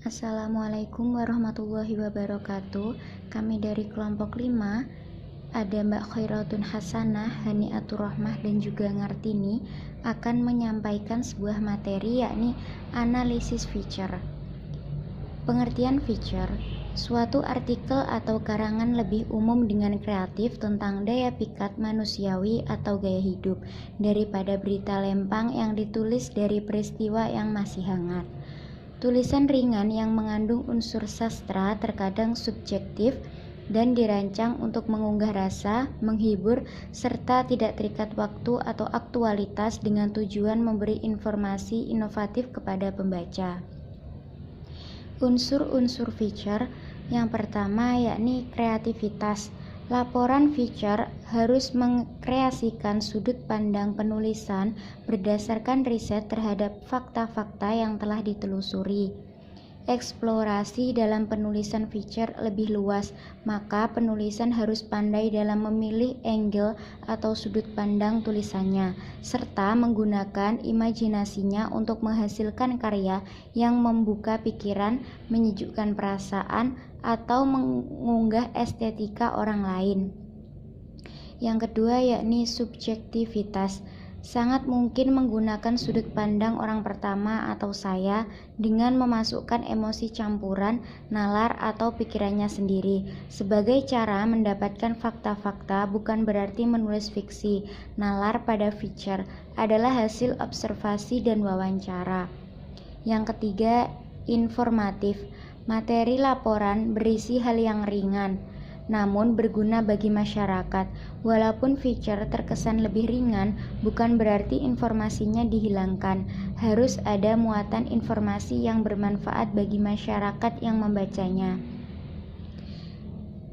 Assalamualaikum warahmatullahi wabarakatuh. Kami dari kelompok 5, ada Mbak Khairatun Hasanah, Haniatur Rahmah, dan juga Ngartini akan menyampaikan sebuah materi, yakni analisis feature. Pengertian feature, suatu artikel atau karangan lebih umum dengan kreatif tentang daya pikat manusiawi atau gaya hidup daripada berita lempang yang ditulis dari peristiwa yang masih hangat. Tulisan ringan yang mengandung unsur sastra terkadang subjektif dan dirancang untuk mengunggah rasa, menghibur, serta tidak terikat waktu atau aktualitas dengan tujuan memberi informasi inovatif kepada pembaca. Unsur-unsur feature yang pertama yakni kreativitas. Laporan feature harus mengkreasikan sudut pandang penulisan berdasarkan riset terhadap fakta-fakta yang telah ditelusuri. Eksplorasi dalam penulisan feature lebih luas, maka penulisan harus pandai dalam memilih angle atau sudut pandang tulisannya, serta menggunakan imajinasinya untuk menghasilkan karya yang membuka pikiran, menyejukkan perasaan, atau mengunggah estetika orang lain. Yang kedua yakni subjektivitas. Sangat mungkin menggunakan sudut pandang orang pertama atau saya dengan memasukkan emosi campuran, nalar atau pikirannya sendiri. Sebagai cara mendapatkan fakta-fakta bukan berarti menulis fiksi. Nalar pada feature adalah hasil observasi dan wawancara. Yang ketiga, informatif. Materi laporan berisi hal yang ringan, namun berguna bagi masyarakat. Walaupun feature terkesan lebih ringan, bukan berarti informasinya dihilangkan. Harus ada muatan informasi yang bermanfaat bagi masyarakat yang membacanya.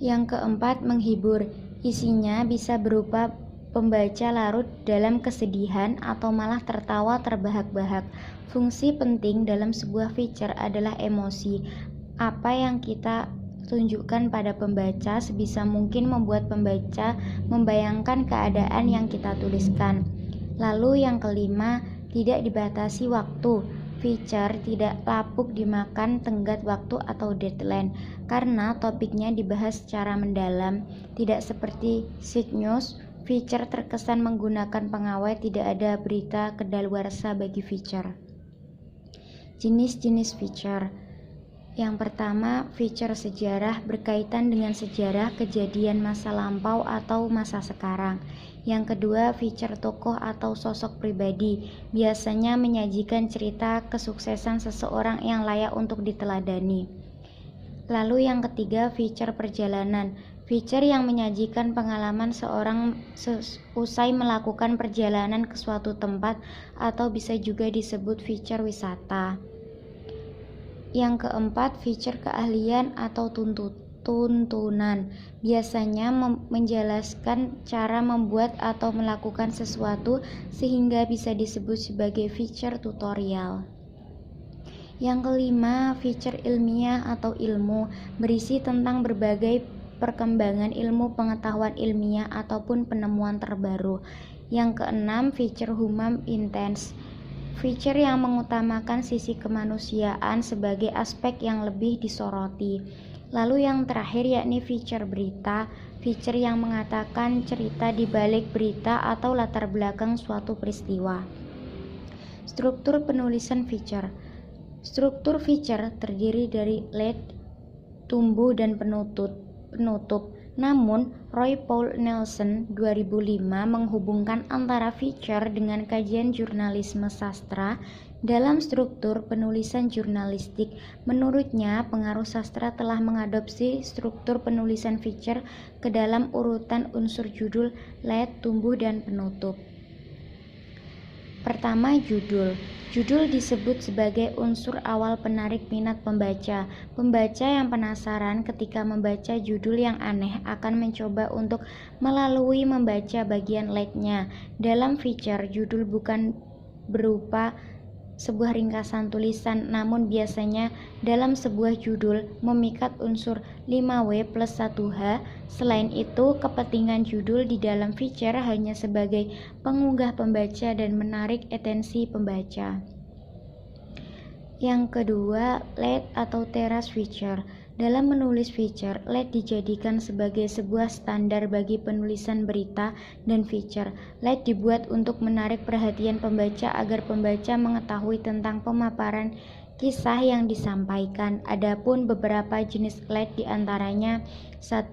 Yang keempat, menghibur. Isinya bisa berupa pembaca larut dalam kesedihan atau malah tertawa terbahak-bahak. Fungsi penting dalam sebuah feature adalah emosi. Apa yang kita tunjukkan pada pembaca sebisa mungkin membuat pembaca membayangkan keadaan yang kita tuliskan. Lalu yang kelima, tidak dibatasi waktu. Feature tidak lapuk dimakan tenggat waktu atau deadline, karena topiknya dibahas secara mendalam. Tidak seperti sheet news, feature terkesan menggunakan pengawet, tidak ada berita kedaluarsa bagi feature. Jenis-jenis feature. Yang pertama, feature sejarah berkaitan dengan sejarah kejadian masa lampau atau masa sekarang. Yang kedua, feature tokoh atau sosok pribadi, biasanya menyajikan cerita kesuksesan seseorang yang layak untuk diteladani. Lalu yang ketiga, feature perjalanan. Feature yang menyajikan pengalaman seorang usai melakukan perjalanan ke suatu tempat atau bisa juga disebut feature wisata. Yang keempat, feature keahlian atau tuntunan. Biasanya menjelaskan cara membuat atau melakukan sesuatu sehingga bisa disebut sebagai feature tutorial. Yang kelima, feature ilmiah atau ilmu, berisi tentang berbagai perkembangan ilmu pengetahuan ilmiah ataupun penemuan terbaru. Yang keenam, feature human intense. Feature yang mengutamakan sisi kemanusiaan sebagai aspek yang lebih disoroti. Lalu yang terakhir yakni feature berita, feature yang mengatakan cerita di balik berita atau latar belakang suatu peristiwa. Struktur penulisan feature. Struktur feature terdiri dari lead, tumbuh, dan penutup. Namun, Roy Paul Nelson 2005 menghubungkan antara feature dengan kajian jurnalisme sastra dalam struktur penulisan jurnalistik. Menurutnya, pengaruh sastra telah mengadopsi struktur penulisan feature ke dalam urutan unsur judul, lead, tumbuh, dan penutup. Pertama, judul. Judul disebut sebagai unsur awal penarik minat pembaca. Pembaca yang penasaran ketika membaca judul yang aneh akan mencoba untuk melalui membaca bagian lead-nya. Dalam feature, judul bukan berupa sebuah ringkasan tulisan, namun biasanya dalam sebuah judul memikat unsur 5W plus 1H. Selain itu, kepentingan judul di dalam feature hanya sebagai pengunggah pembaca dan menarik atensi pembaca. Yang kedua, lead atau teras feature. Dalam menulis feature, lead dijadikan sebagai sebuah standar bagi penulisan berita dan feature. Lead dibuat untuk menarik perhatian pembaca agar pembaca mengetahui tentang pemaparan kisah yang disampaikan. Adapun beberapa jenis lead diantaranya: 1.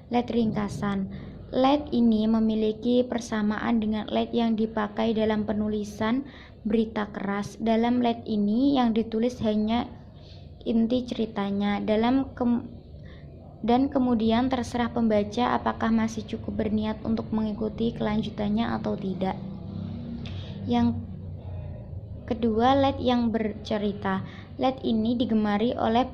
Lead ringkasan. Lead ini memiliki persamaan dengan lead yang dipakai dalam penulisan berita keras. Dalam lead ini yang ditulis hanya inti ceritanya dan kemudian terserah pembaca apakah masih cukup berniat untuk mengikuti kelanjutannya atau tidak. Yang kedua, lead yang bercerita. Lead ini digemari oleh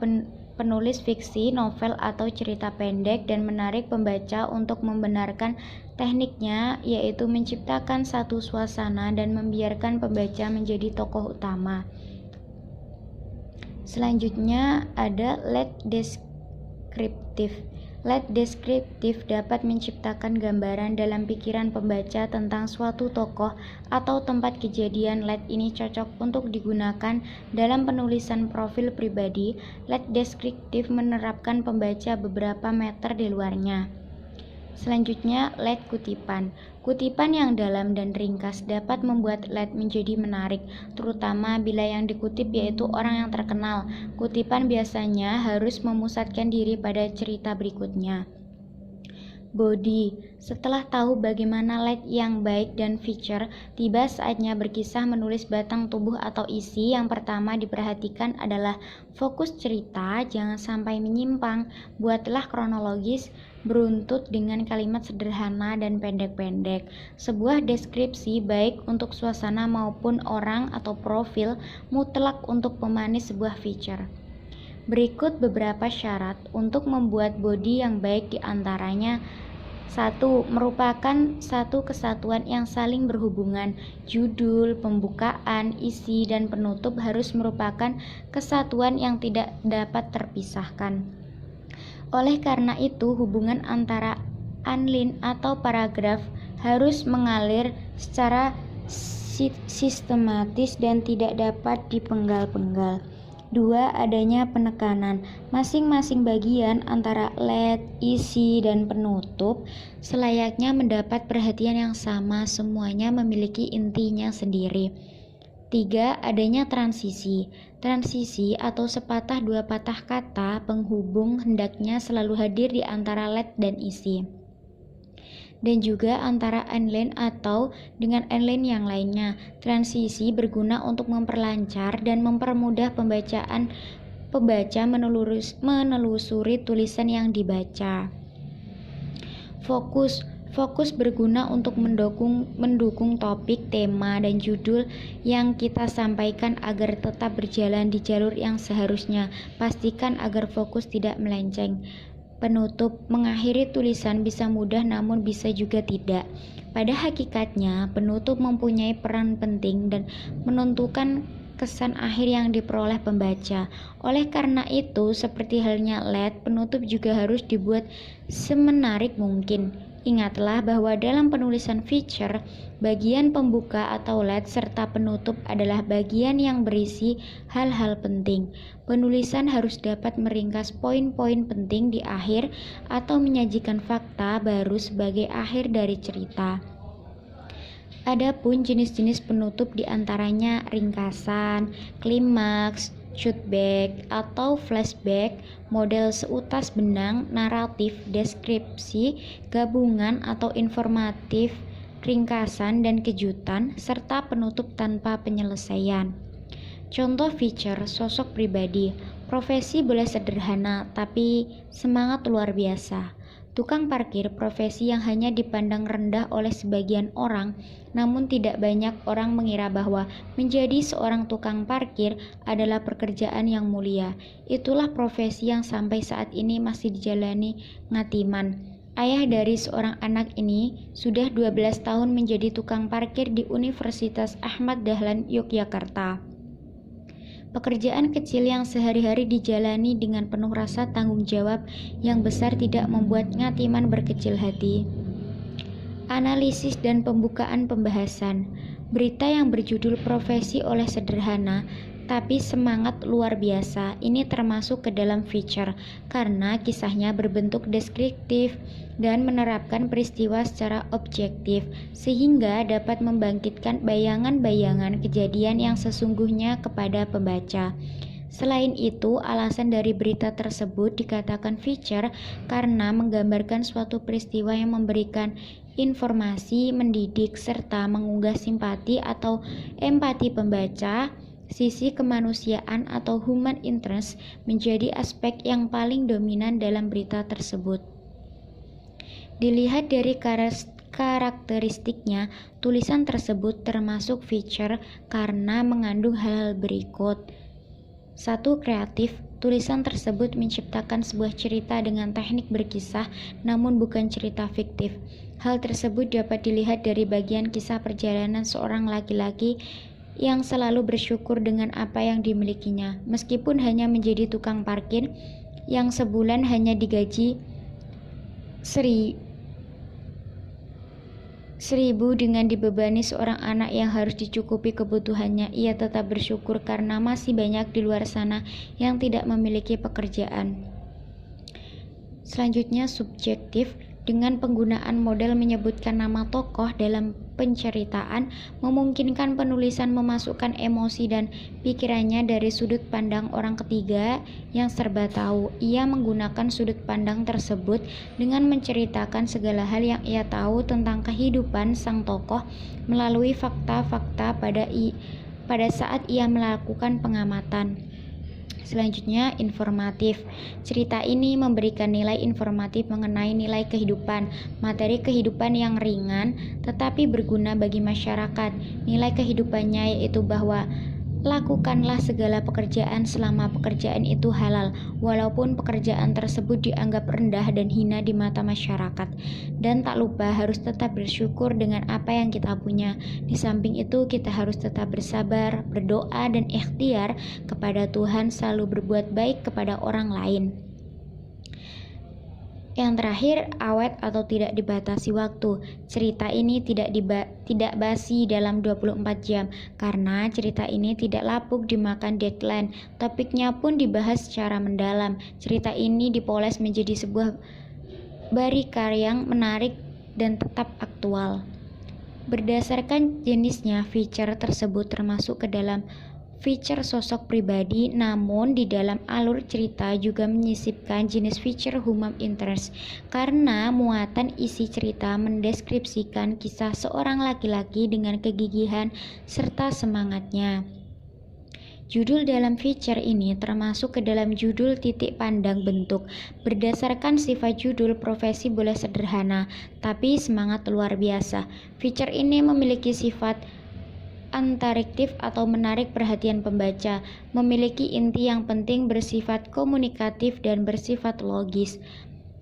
penulis fiksi, novel, atau cerita pendek dan menarik pembaca untuk membenarkan tekniknya, yaitu menciptakan satu suasana dan membiarkan pembaca menjadi tokoh utama. Selanjutnya ada lead deskriptif. Lead deskriptif dapat menciptakan gambaran dalam pikiran pembaca tentang suatu tokoh atau tempat kejadian. Lead ini cocok untuk digunakan dalam penulisan profil pribadi. Lead deskriptif menerapkan pembaca beberapa meter di luarnya. Selanjutnya, lead kutipan. Kutipan yang dalam dan ringkas dapat membuat lead menjadi menarik, terutama bila yang dikutip yaitu orang yang terkenal. Kutipan biasanya harus memusatkan diri pada cerita berikutnya. Body. Setelah tahu bagaimana lead yang baik dan feature, tiba saatnya berkisah menulis batang tubuh atau isi. Yang pertama diperhatikan adalah fokus cerita, jangan sampai menyimpang. Buatlah kronologis, beruntut dengan kalimat sederhana dan pendek-pendek. Sebuah deskripsi baik untuk suasana maupun orang atau profil mutlak untuk pemanis sebuah feature. Berikut beberapa syarat untuk membuat body yang baik, diantaranya: 1. Merupakan satu kesatuan yang saling berhubungan. Judul, pembukaan, isi, dan penutup harus merupakan kesatuan yang tidak dapat terpisahkan. Oleh karena itu, hubungan antara anline atau paragraf harus mengalir secara sistematis dan tidak dapat dipenggal-penggal. 2. Adanya penekanan. Masing-masing bagian antara lead, isi, dan penutup selayaknya mendapat perhatian yang sama, semuanya memiliki intinya sendiri. 3. Adanya transisi. Transisi atau sepatah dua patah kata penghubung hendaknya selalu hadir di antara lead dan isi, dan juga antara anline atau dengan anline yang lainnya. Transisi berguna untuk memperlancar dan mempermudah pembaca menelusuri tulisan yang dibaca. Fokus berguna untuk mendukung topik, tema, dan judul yang kita sampaikan agar tetap berjalan di jalur yang seharusnya. Pastikan agar fokus tidak melenceng. Penutup. Mengakhiri tulisan bisa mudah namun bisa juga tidak. Pada hakikatnya, penutup mempunyai peran penting dan menentukan kesan akhir yang diperoleh pembaca. Oleh karena itu, seperti halnya lead, penutup juga harus dibuat semenarik mungkin. Ingatlah bahwa dalam penulisan feature, bagian pembuka atau lead serta penutup adalah bagian yang berisi hal-hal penting. Penulisan harus dapat meringkas poin-poin penting di akhir atau menyajikan fakta baru sebagai akhir dari cerita. Adapun jenis-jenis penutup diantaranya ringkasan, klimaks, shootback atau flashback, model seutas benang, naratif, deskripsi, gabungan atau informatif, ringkasan dan kejutan, serta penutup tanpa penyelesaian. Contoh feature: sosok pribadi. Profesi boleh sederhana, tapi semangat luar biasa. Tukang parkir, profesi yang hanya dipandang rendah oleh sebagian orang, namun tidak banyak orang mengira bahwa menjadi seorang tukang parkir adalah pekerjaan yang mulia. Itulah profesi yang sampai saat ini masih dijalani Ngatiman. Ayah dari seorang anak ini sudah 12 tahun menjadi tukang parkir di Universitas Ahmad Dahlan, Yogyakarta. Pekerjaan kecil yang sehari-hari dijalani dengan penuh rasa tanggung jawab yang besar tidak membuat Ngatiman berkecil hati. Analisis dan pembukaan pembahasan. Berita yang berjudul profesi oleh sederhana tapi semangat luar biasa. Ini termasuk ke dalam feature karena kisahnya berbentuk deskriptif dan menerapkan peristiwa secara objektif sehingga dapat membangkitkan bayangan-bayangan kejadian yang sesungguhnya kepada pembaca. Selain itu, alasan dari berita tersebut dikatakan feature karena menggambarkan suatu peristiwa yang memberikan informasi, mendidik, serta mengunggah simpati atau empati pembaca. Sisi kemanusiaan atau human interest menjadi aspek yang paling dominan dalam berita tersebut. Dilihat dari karakteristiknya, tulisan tersebut termasuk feature karena mengandung hal-hal berikut. 1. Kreatif. Tulisan tersebut menciptakan sebuah cerita dengan teknik berkisah, namun bukan cerita fiktif. Hal tersebut dapat dilihat dari bagian kisah perjalanan seorang laki-laki yang selalu bersyukur dengan apa yang dimilikinya, meskipun hanya menjadi tukang parkir yang sebulan hanya digaji 1.000 dengan dibebani seorang anak yang harus dicukupi kebutuhannya. Ia tetap bersyukur karena masih banyak di luar sana yang tidak memiliki pekerjaan. Selanjutnya, subjektif. Dengan penggunaan model menyebutkan nama tokoh dalam penceritaan, memungkinkan penulisan memasukkan emosi dan pikirannya dari sudut pandang orang ketiga yang serba tahu. Ia menggunakan sudut pandang tersebut dengan menceritakan segala hal yang ia tahu tentang kehidupan sang tokoh melalui fakta-fakta pada saat ia melakukan pengamatan. Selanjutnya, informatif. Cerita ini memberikan nilai informatif mengenai nilai kehidupan, materi kehidupan yang ringan tetapi berguna bagi masyarakat. Nilai kehidupannya yaitu bahwa lakukanlah segala pekerjaan selama pekerjaan itu halal, walaupun pekerjaan tersebut dianggap rendah dan hina di mata masyarakat. Dan tak lupa harus tetap bersyukur dengan apa yang kita punya. Di samping itu, kita harus tetap bersabar, berdoa, dan ikhtiar kepada Tuhan, selalu berbuat baik kepada orang lain. Yang terakhir, awet atau tidak dibatasi waktu. Cerita ini tidak basi dalam 24 jam karena cerita ini tidak lapuk dimakan deadline. Topiknya pun dibahas secara mendalam. Cerita ini dipoles menjadi sebuah bariker yang menarik dan tetap aktual. Berdasarkan jenisnya, feature tersebut termasuk ke dalam feature sosok pribadi, namun di dalam alur cerita juga menyisipkan jenis feature human interest karena muatan isi cerita mendeskripsikan kisah seorang laki-laki dengan kegigihan serta semangatnya. Judul dalam feature ini termasuk ke dalam judul titik pandang bentuk. Berdasarkan sifat judul, profesi boleh sederhana, tapi semangat luar biasa. Feature ini memiliki sifat interaktif atau menarik perhatian pembaca, memiliki inti yang penting, bersifat komunikatif dan bersifat logis.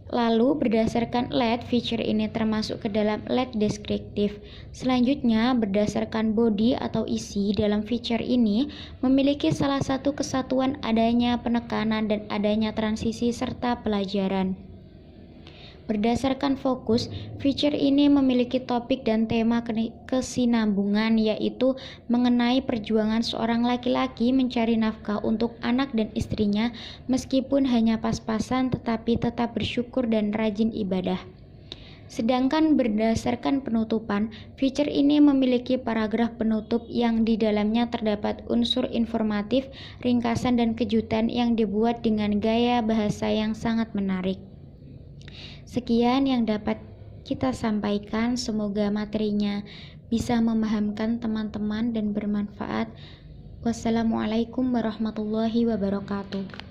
Lalu berdasarkan lead, feature ini termasuk ke dalam lead deskriptif. Selanjutnya, berdasarkan body atau isi dalam feature ini memiliki salah satu kesatuan adanya penekanan dan adanya transisi serta pelajaran. Berdasarkan fokus, feature ini memiliki topik dan tema kesinambungan, yaitu mengenai perjuangan seorang laki-laki mencari nafkah untuk anak dan istrinya meskipun hanya pas-pasan tetapi tetap bersyukur dan rajin ibadah. Sedangkan berdasarkan penutupan, feature ini memiliki paragraf penutup yang di dalamnya terdapat unsur informatif, ringkasan dan kejutan yang dibuat dengan gaya bahasa yang sangat menarik. Sekian yang dapat kita sampaikan, semoga materinya bisa memahamkan teman-teman dan bermanfaat. Wassalamualaikum warahmatullahi wabarakatuh.